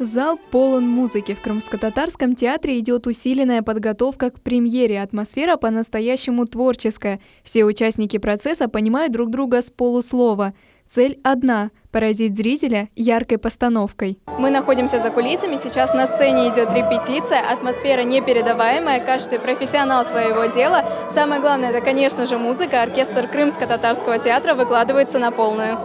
Зал полон музыки. В Крымско-Татарском театре идет усиленная подготовка к премьере. Атмосфера по-настоящему творческая. Все участники процесса понимают друг друга с полуслова. Цель одна – поразить зрителя яркой постановкой. Мы находимся за кулисами, сейчас на сцене идет репетиция, атмосфера непередаваемая, каждый профессионал своего дела. Самое главное – это, конечно же, музыка. Оркестр Крымско-Татарского театра выкладывается на полную.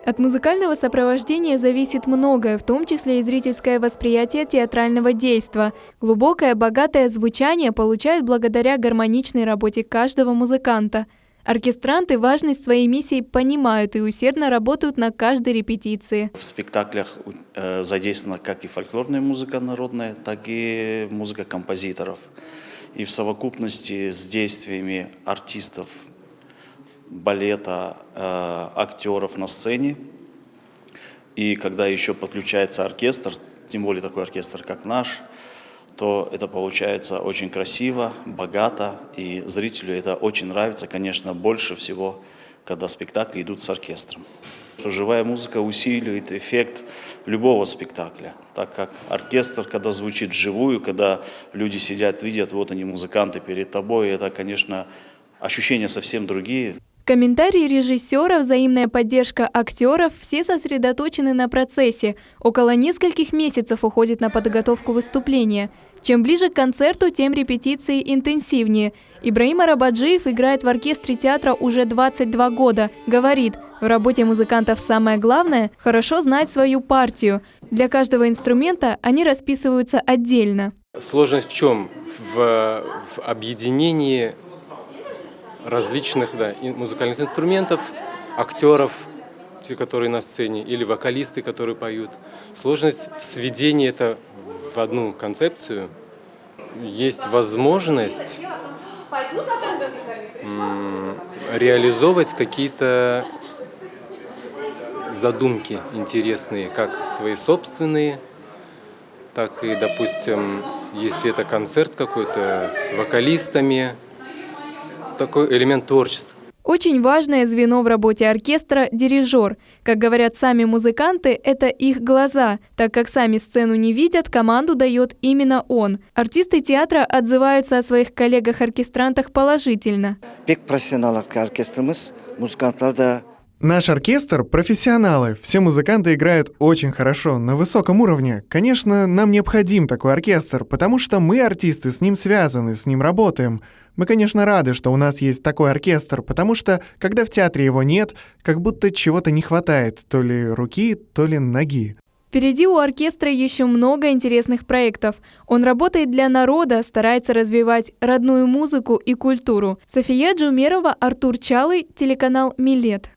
От музыкального сопровождения зависит многое, в том числе и зрительское восприятие театрального действа. Глубокое, богатое звучание получают благодаря гармоничной работе каждого музыканта. Оркестранты важность своей миссии понимают и усердно работают на каждой репетиции. В спектаклях задействована как и фольклорная музыка народная, так и музыка композиторов. И в совокупности с действиями артистов, балета, актеров на сцене. И когда еще подключается оркестр, тем более такой оркестр, как наш, то это получается очень красиво, богато, и зрителю это очень нравится, конечно, больше всего, когда спектакли идут с оркестром. Что живая музыка усиливает эффект любого спектакля, так как оркестр, когда звучит вживую, когда люди сидят, видят, вот они, музыканты перед тобой, это, конечно, ощущения совсем другие. Комментарии режиссера, взаимная поддержка актеров – все сосредоточены на процессе. Около нескольких месяцев уходит на подготовку выступления. Чем ближе к концерту, тем репетиции интенсивнее. Ибраим Арабаджиев играет в оркестре театра уже 22 года. Говорит, в работе музыкантов самое главное – хорошо знать свою партию. Для каждого инструмента они расписываются отдельно. Сложность в чем? В объединении различных музыкальных инструментов, актеров, те, которые на сцене, или вокалисты, которые поют. Сложность в сведении это в одну концепцию. Есть возможность реализовывать какие-то задумки интересные, как свои собственные, так и, допустим, если это концерт какой-то с вокалистами, такой элемент творчества. Очень важное звено в работе оркестра – дирижер. Как говорят сами музыканты, это их глаза. Так как сами сцену не видят, команду дает именно он. Артисты театра отзываются о своих коллегах-оркестрантах положительно. Наш оркестр – профессионалы. Все музыканты играют очень хорошо, на высоком уровне. Конечно, нам необходим такой оркестр, потому что мы, артисты, с ним связаны, с ним работаем. Мы, конечно, рады, что у нас есть такой оркестр, потому что, когда в театре его нет, как будто чего-то не хватает, то ли руки, то ли ноги. Впереди у оркестра еще много интересных проектов. Он работает для народа, старается развивать родную музыку и культуру. София Джумерова, Артур Чалый, телеканал Милет.